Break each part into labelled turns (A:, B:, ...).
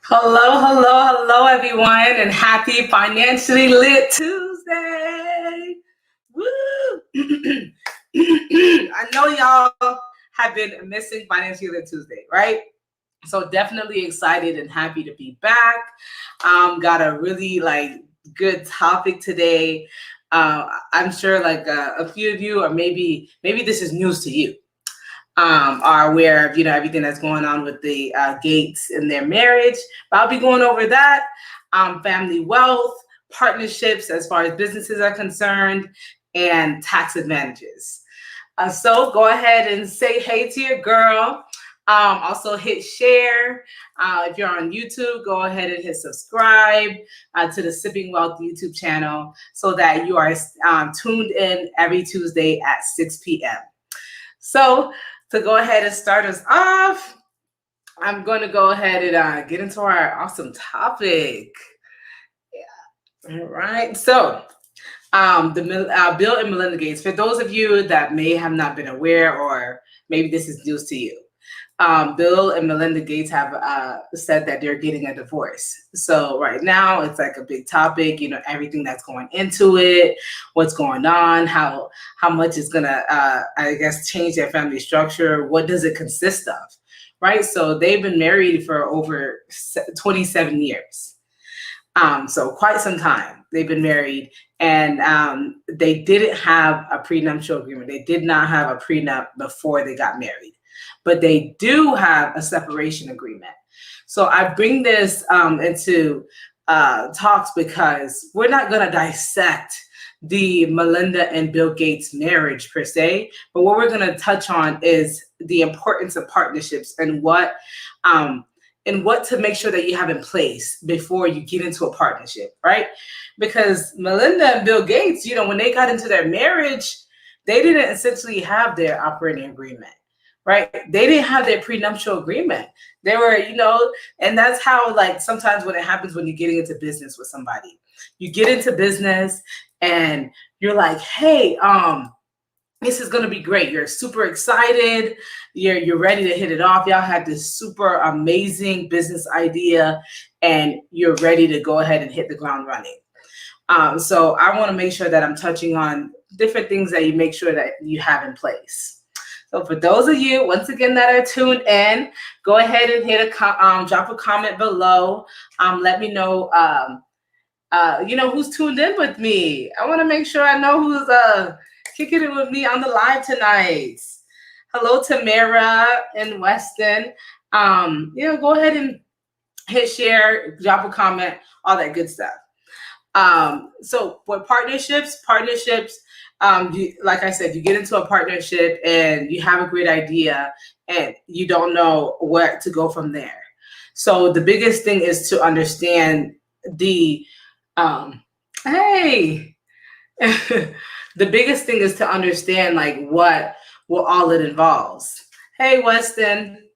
A: Hello, everyone, and happy Financially Lit Tuesday. Woo! I know y'all have been missing Financially Lit Tuesday, right? So definitely excited and happy to be back. Got a really good topic today. I'm sure a few of you, or maybe this is news to you, are aware of everything that's going on with the Gates and their marriage. But I'll be going over that, family wealth, partnerships as far as businesses are concerned, and tax advantages. So go ahead and say hey to your girl. Also hit share. If you're on YouTube, go ahead and hit subscribe to the Sipping Wealth YouTube channel so that you are tuned in every Tuesday at 6 p.m. So to go ahead and start us off, I'm going to go ahead and get into our awesome topic. Yeah. All right. So Bill and Melinda Gates, for those of you that may have not been aware, or maybe this is news to you, Bill and Melinda Gates have said that they're getting a divorce. So right now it's like a big topic, everything that's going into it, what's going on, how much is gonna, change their family structure. What does it consist of, right? So they've been married for over 27 years. So quite some time they've been married, and they didn't have a prenuptial agreement. They did not have a prenup before they got married, but they do have a separation agreement. So I bring this into talks because we're not going to dissect the Melinda and Bill Gates marriage per se, but what we're going to touch on is the importance of partnerships and what to make sure that you have in place before you get into a partnership, right? Because Melinda and Bill Gates, when they got into their marriage, they didn't essentially have their operating agreement, right? They didn't have their prenuptial agreement. They were, and that's how, sometimes when it happens when you're getting into business with somebody, you get into business and you're like, hey, this is going to be great. You're super excited. You're ready to hit it off. Y'all had this super amazing business idea and you're ready to go ahead and hit the ground running. So I want to make sure that I'm touching on different things that you make sure that you have in place. So for those of you, once again, that are tuned in, go ahead and hit drop a comment below. Let me know, who's tuned in with me. I want to make sure I know who's kicking it with me on the live tonight. Hello, Tamara and Weston. Go ahead and hit share, drop a comment, all that good stuff. So for partnerships, like I said, you get into a partnership and you have a great idea and you don't know where to go from there. So the biggest thing is to understand the the biggest thing is to understand what all it involves. Hey, Weston.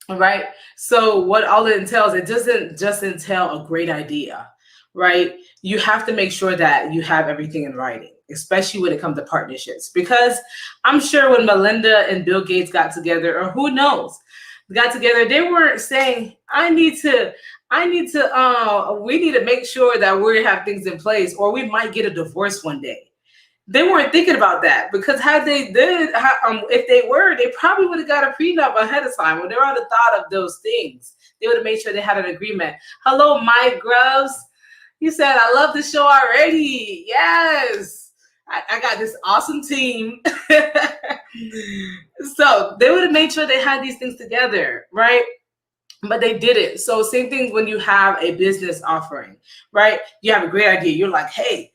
A: All right. So what all it entails, it doesn't just entail a great idea, right? You have to make sure that you have everything in writing, especially when it comes to partnerships, because I'm sure when Melinda and Bill Gates got together, or who knows, got together, they weren't saying, we need to make sure that we have things in place, or we might get a divorce one day. They weren't thinking about that, because if they were, they probably would have got a prenup ahead of time. When they would have thought of those things, they would have made sure they had an agreement. Hello, Mike Groves. He said, I love the show already. Yes. I got this awesome team. So they would have made sure they had these things together, right? But they didn't. So same thing when you have a business offering, right? You have a great idea. You're like, hey,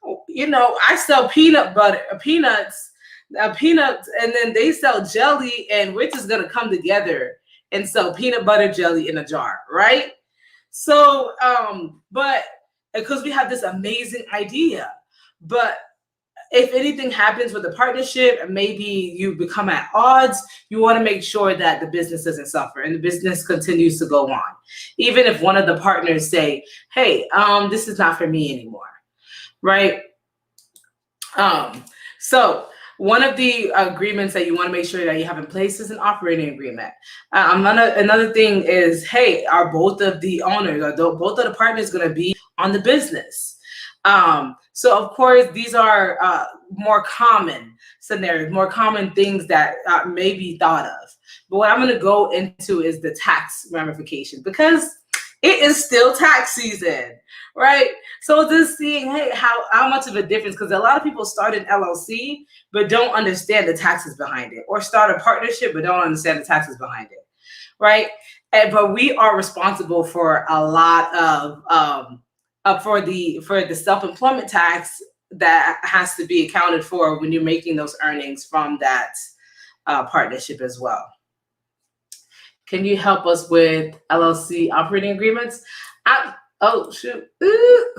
A: I sell peanuts, and then they sell jelly, and we're just going to come together and sell peanut butter jelly in a jar, right? So, but because we have this amazing idea, but if anything happens with the partnership and maybe you become at odds, you want to make sure that the business doesn't suffer and the business continues to go on. Even if one of the partners say, hey, this is not for me anymore, right? So One of the agreements that you want to make sure that you have in place is an operating agreement. Another thing is, hey, are both of the owners or both of the partners going to be on the business? So of course, these are more common scenarios, more common things that may be thought of. But what I'm going to go into is the tax ramifications, because it is still tax season, right? So just seeing, hey, how much of a difference, because a lot of people start an LLC but don't understand the taxes behind it, or start a partnership but don't understand the taxes behind it, right? But we are responsible for a lot of for the self-employment tax that has to be accounted for when you're making those earnings from that partnership as well. Can you help us with LLC operating agreements? Oh, shoot. Ooh.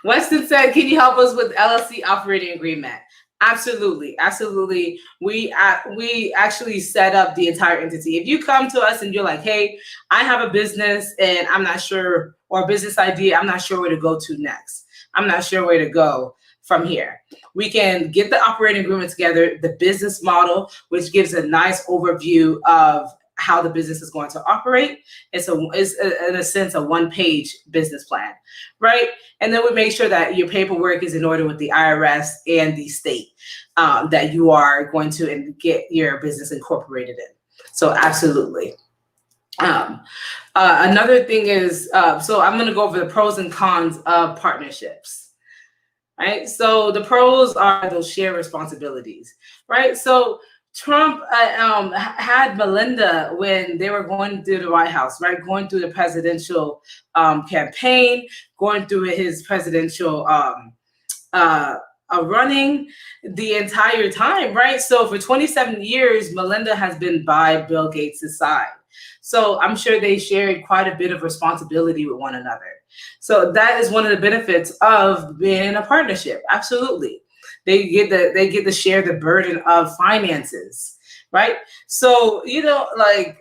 A: Weston said, can you help us with LLC operating agreement? Absolutely. Absolutely. We actually set up the entire entity. If you come to us and you're like, hey, I have a business and I'm not sure, or a business idea, I'm not sure where to go to next. I'm not sure where to go from here. We can get the operating agreement together, the business model, which gives a nice overview of how the business is going to operate. It's in a sense a one-page business plan, right? And then we make sure that your paperwork is in order with the IRS and the state that you are going to get your business incorporated in. So absolutely. Another thing is, so I'm going to go over the pros and cons of partnerships, right? So the pros are those shared responsibilities, right? So Trump had Melinda when they were going through the White House, right? Going through the presidential campaign, going through his presidential running the entire time, right? So for 27 years, Melinda has been by Bill Gates' side. So I'm sure they shared quite a bit of responsibility with one another. So that is one of the benefits of being in a partnership. Absolutely. They get to share the burden of finances, right? So, like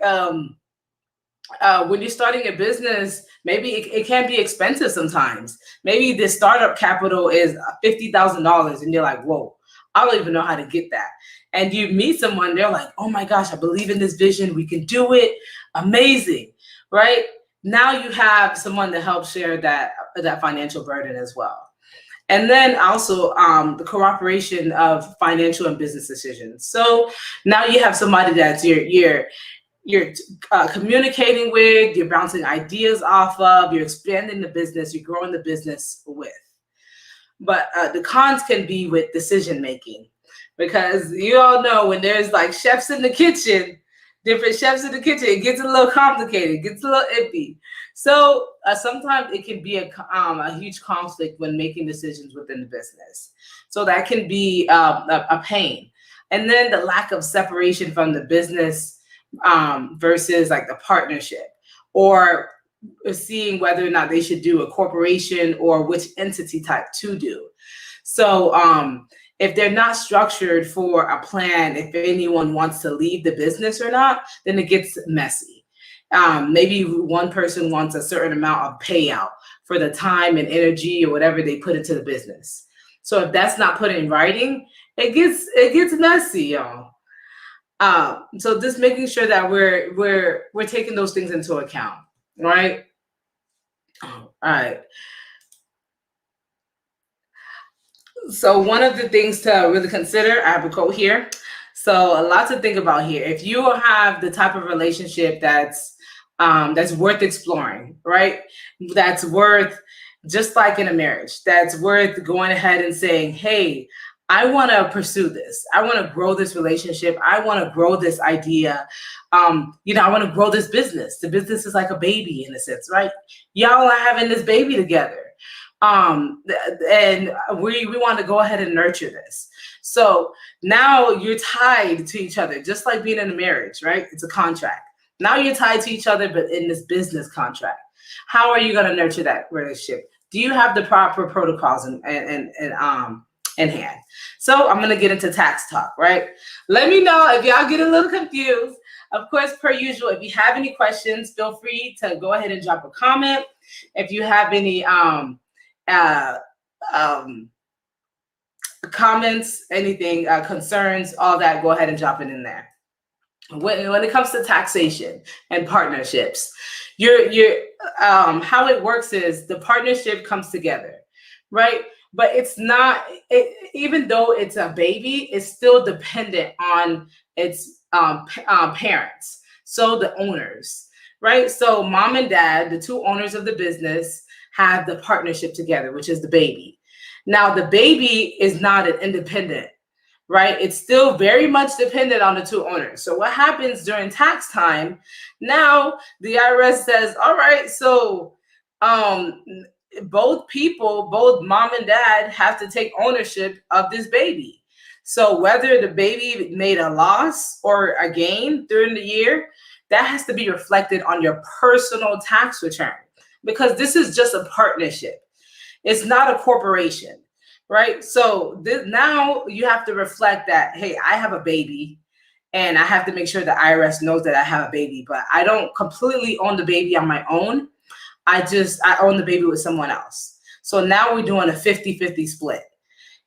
A: when you're starting a business, maybe it can be expensive sometimes. Maybe the startup capital is $50,000 and you're like, whoa, I don't even know how to get that. And you meet someone, they're like, oh my gosh, I believe in this vision. We can do it. Amazing, right? Now you have someone to help share that financial burden as well. And then also the cooperation of financial and business decisions. So now you have somebody that's you're communicating with, you're bouncing ideas off of, you're expanding the business, you're growing the business with. But the cons can be with decision making, because you all know when there's like chefs in the kitchen, different chefs in the kitchen, it gets a little complicated, it gets a little iffy. So sometimes it can be a huge conflict when making decisions within the business. So that can be a pain. And then the lack of separation from the business versus like the partnership, or seeing whether or not they should do a corporation or which entity type to do. So if they're not structured for a plan, if anyone wants to leave the business or not, then it gets messy. Maybe one person wants a certain amount of payout for the time and energy or whatever they put into the business. So if that's not put in writing, it gets messy, y'all. So just making sure that we're taking those things into account, right? All right. So one of the things to really consider, I have a quote here. So a lot to think about here. If you have the type of relationship that's worth exploring, right? That's worth, just like in a marriage, that's worth going ahead and saying, hey, I want to pursue this. I want to grow this relationship. I want to grow this idea. I want to grow this business. The business is like a baby in a sense, right? Y'all are having this baby together. And we want to go ahead and nurture this. So now you're tied to each other, just like being in a marriage, right? It's a contract. Now you're tied to each other, but in this business contract. How are you going to nurture that relationship? Do you have the proper protocols in hand? So I'm going to get into tax talk, right? Let me know if y'all get a little confused. Of course, per usual, if you have any questions, feel free to go ahead and drop a comment. If you have any comments, anything, concerns, all that, go ahead and drop it in there. When it comes to taxation and partnerships, how it works is the partnership comes together, right? But it's not, even though it's a baby, it's still dependent on its parents, so the owners, right? So mom and dad, the two owners of the business, have the partnership together, which is the baby. Now the baby is not an independent, right? It's still very much dependent on the two owners. So what happens during tax time? Now the IRS says, all right, so both people, both mom and dad, have to take ownership of this baby. So whether the baby made a loss or a gain during the year, that has to be reflected on your personal tax return, because this is just a partnership. It's not a corporation, right? So now you have to reflect that, hey, I have a baby, and I have to make sure the IRS knows that I have a baby, but I don't completely own the baby on my own. I own the baby with someone else. So now we're doing a 50-50 split.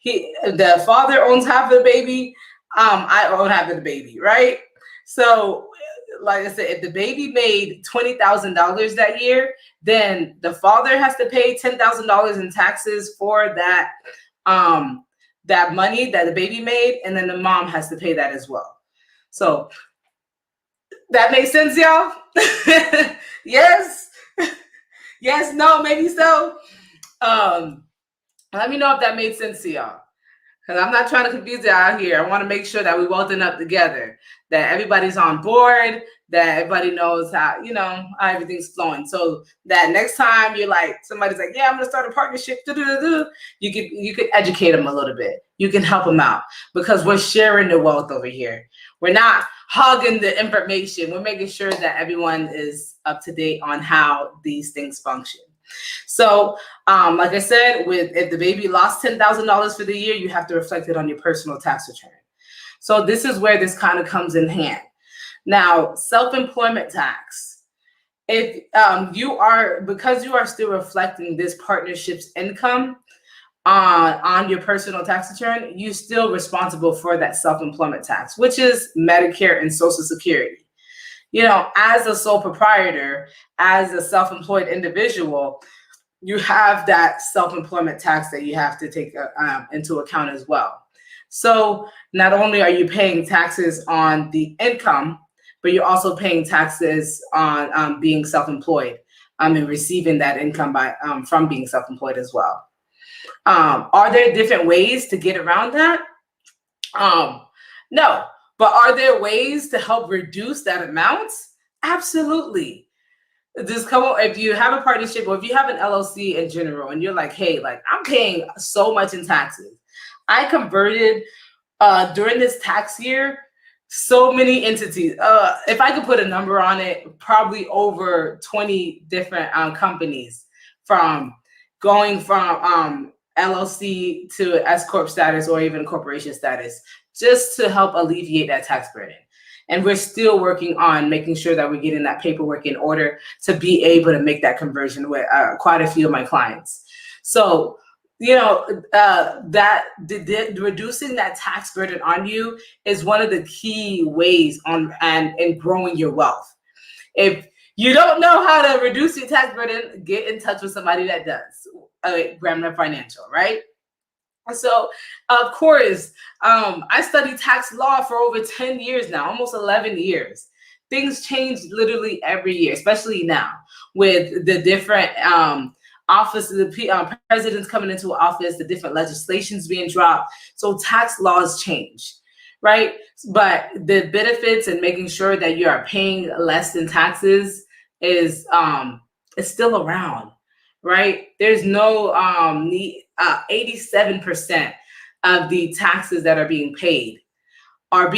A: The father owns half of the baby. I own half of the baby, right? So like I said, if the baby made $20,000 that year, then the father has to pay $10,000 in taxes for that that money that the baby made, and then the mom has to pay that as well. So that makes sense, y'all? Yes? Yes, no, maybe so. Let me know if that made sense to y'all, because I'm not trying to confuse you out here. I want to make sure that we welding up together, that everybody's on board, that everybody knows how, how everything's flowing. So that next time you're like, somebody's like, yeah, I'm going to start a partnership, you could educate them a little bit. You can help them out, because we're sharing the wealth over here. We're not hogging the information. We're making sure that everyone is up to date on how these things function. So, like I said, if the baby lost $10,000 for the year, you have to reflect it on your personal tax return. So this is where this kind of comes in hand. Now, self-employment tax. If because you are still reflecting this partnership's income on your personal tax return, you're still responsible for that self-employment tax, which is Medicare and Social Security. As a sole proprietor, as a self-employed individual, you have that self-employment tax that you have to take into account as well. So not only are you paying taxes on the income, but you're also paying taxes on being self-employed and receiving that income from being self-employed as well. Are there different ways to get around that? No. But are there ways to help reduce that amount? Absolutely. Just come on, if you have a partnership or if you have an LLC in general and you're like, hey, I'm paying so much in taxes. I converted during this tax year so many entities. If I could put a number on it, probably over 20 different companies, from going from LLC to S Corp status or even corporation status, just to help alleviate that tax burden. And we're still working on making sure that we're getting that paperwork in order to be able to make that conversion with quite a few of my clients. So, that reducing that tax burden on you is one of the key ways in growing your wealth. If you don't know how to reduce your tax burden, get in touch with somebody that does. Grandma Financial, right? So, of course, I studied tax law for over 10 years now, almost 11 years. Things change literally every year, especially now with the different offices, the presidents coming into office, the different legislations being dropped. So tax laws change, right? But the benefits and making sure that you are paying less in taxes is still around, right? There's no 87% of the taxes that are being paid by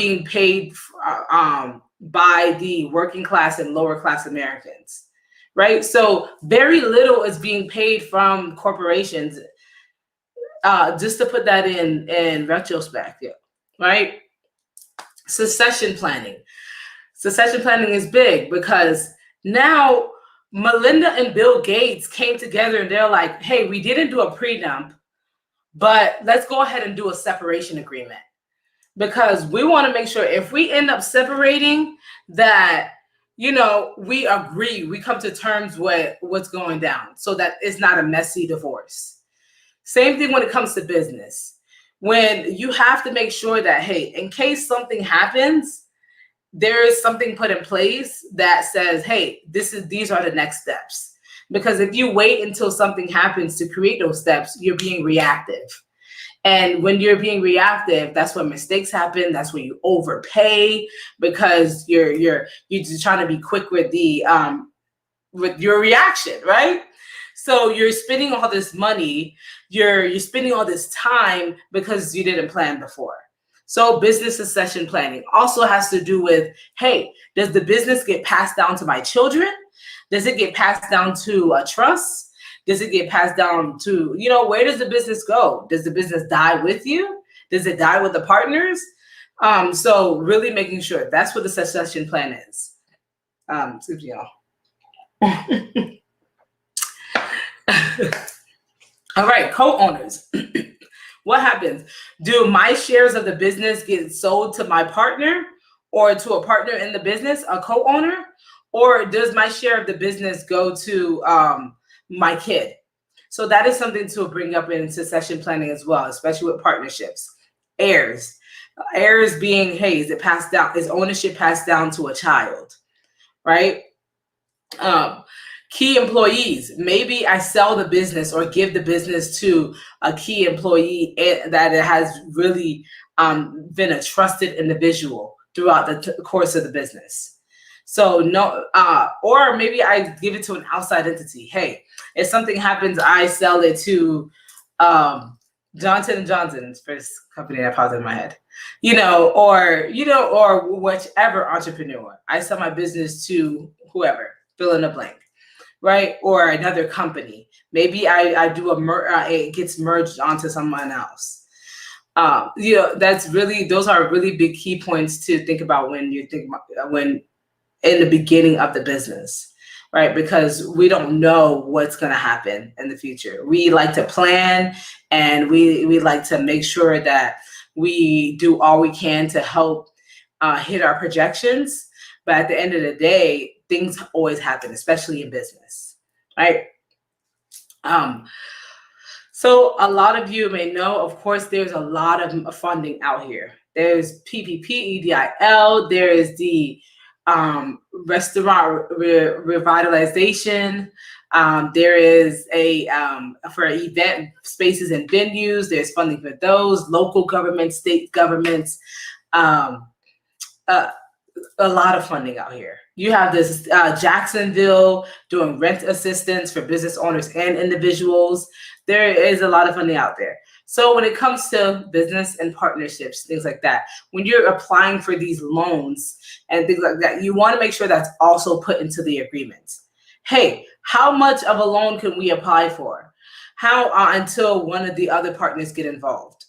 A: the working class and lower class Americans, right? So very little is being paid from corporations. Just to put that in retrospect, right? Succession planning. Succession planning is big because now Melinda and Bill Gates came together and they're like, hey, we didn't do a prenup, But let's go ahead and do a separation agreement, because we want to make sure if we end up separating that, we agree, we come to terms with what's going down so that it's not a messy divorce. Same thing when it comes to business. When you have to make sure that, hey, in case something happens, there is something put in place that says, hey, these are the next steps. Because if you wait until something happens to create those steps, you're being reactive. And when you're being reactive, that's when mistakes happen. That's when you overpay, because you're just trying to be quick with with your reaction, right? So you're spending all this money, you're spending all this time because you didn't plan before. So business succession planning also has to do with, hey, does the business get passed down to my children? Does it get passed down to a trust? Does it get passed down to, where does the business go? Does the business die with you? Does it die with the partners? So really making sure that's what the succession plan is. Excuse me, y'all. All right, co-owners. What happens? Do my shares of the business get sold to my partner or to a partner in the business, a co-owner? Or does my share of the business go to my kid? So that is something to bring up in succession planning as well, especially with partnerships. Heirs. Heirs being, hey, is it passed down? Is ownership passed down to a child? Right? Key employees. Maybe I sell the business or give the business to a key employee that it has really been a trusted individual throughout the course of the business. So no, or maybe I give it to an outside entity. Hey, if something happens, I sell it to Johnson & Johnson's first company that popped in my head, or whichever entrepreneur. I sell my business to whoever, fill in the blank, right? Or another company. Maybe I do it gets merged onto someone else. Those are really big key points to think about when you think when in the beginning of the business, right? Because we don't know what's going to happen in the future. We like to plan, and we like to make sure that we do all we can to help hit our projections. But at the end of the day, things always happen, especially in business, right? So a lot of you may know, of course, there's a lot of funding out here. There's PPP, EDIL, there is the restaurant revitalization. There is for event spaces and venues, there's funding for those, local governments, state governments, a lot of funding out here. You have this Jacksonville doing rent assistance for business owners and individuals. There is a lot of funding out there. So when it comes to business and partnerships, things like that, when you're applying for these loans and things like that, you want to make sure that's also put into the agreements. Hey, how much of a loan can we apply for? How until one of the other partners get involved?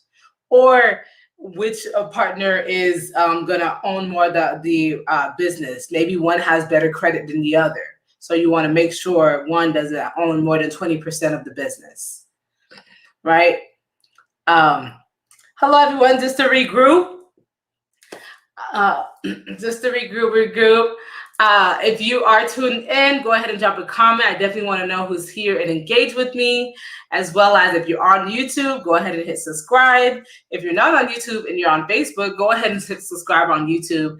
A: Or which partner is going to own more the business? Maybe one has better credit than the other. So you want to make sure one doesn't own more than 20% of the business, right? Hello, everyone. Just to regroup. If you are tuned in, go ahead and drop a comment. I definitely want to know who's here and engage with me, as well as if you're on YouTube, go ahead and hit subscribe. If you're not on YouTube and you're on Facebook, go ahead and hit subscribe on YouTube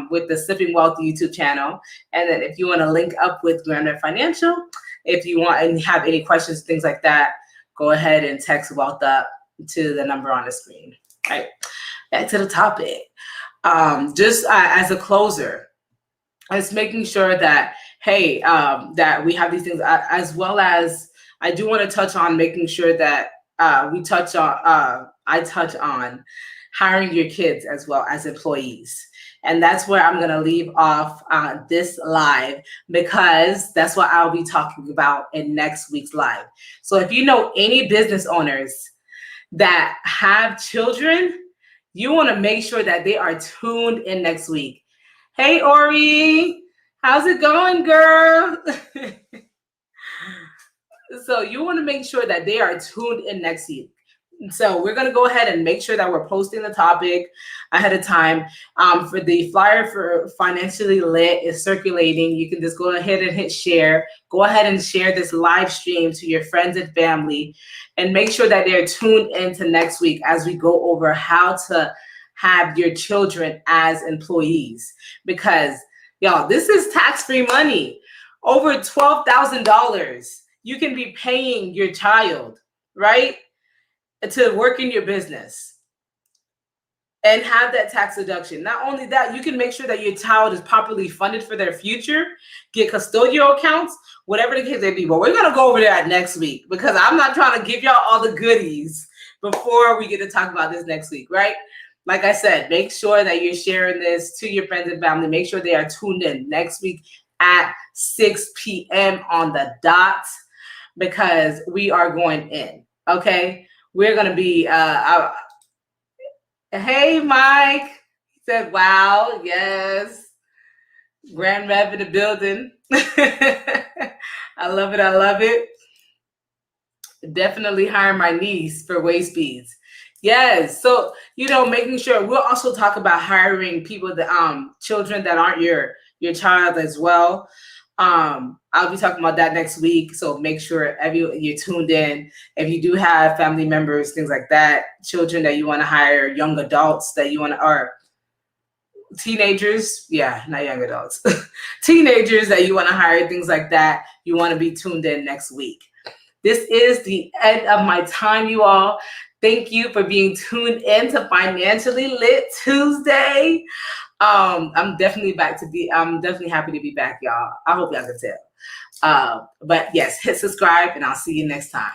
A: with the Sipping Wealth YouTube channel. And then if you want to link up with Granddad Financial, if you want and have any questions, things like that, go ahead and text Wealth Up to the number on the screen. All right, back to the topic. Just as a closer, it's making sure that, hey, that we have these things, as well as I do want to touch on making sure that I touch on hiring your kids as well as employees. And that's where I'm going to leave off this live, because that's what I'll be talking about in next week's live. So if you know any business owners that have children, you want to make sure that they are tuned in next week. Hey, Ori, how's it going, girl? So you want to make sure that they are tuned in next week, So we're going to go ahead and make sure that we're posting the topic ahead of time. For the flyer for Financially Lit is circulating. You can just go ahead and hit share. Go ahead and share this live stream to your friends and family, and make sure that they're tuned into next week as we go over how to have your children as employees. Because, y'all, this is tax-free money. Over $12,000 you can be paying your child, right, to work in your business and have that tax deduction. Not only that, you can make sure that your child is properly funded for their future, get custodial accounts, whatever the case may be. But we're going to go over that next week, because I'm not trying to give y'all all the goodies before we get to talk about this next week, right? Like I said, make sure that you're sharing this to your friends and family. Make sure they are tuned in next week at 6 p.m. on the dot, because we are going in, okay? We're going to be, hey, Mike. He said, wow, yes. Grand Rev in the building. I love it. I love it. Definitely hire my niece for waist beads. Yes. So, making sure we'll also talk about hiring people that, children that aren't your child as well. I'll be talking about that next week. So make sure you're tuned in. If you do have family members, things like that, children that you want to hire, young adults that you want to, or teenagers, not young adults, teenagers that you want to hire, things like that, you want to be tuned in next week. This is the end of my time, you all. Thank you for being tuned in to Financially Lit Tuesday. I'm definitely happy to be back, y'all. I hope y'all can tell. But yes, hit subscribe, and I'll see you next time.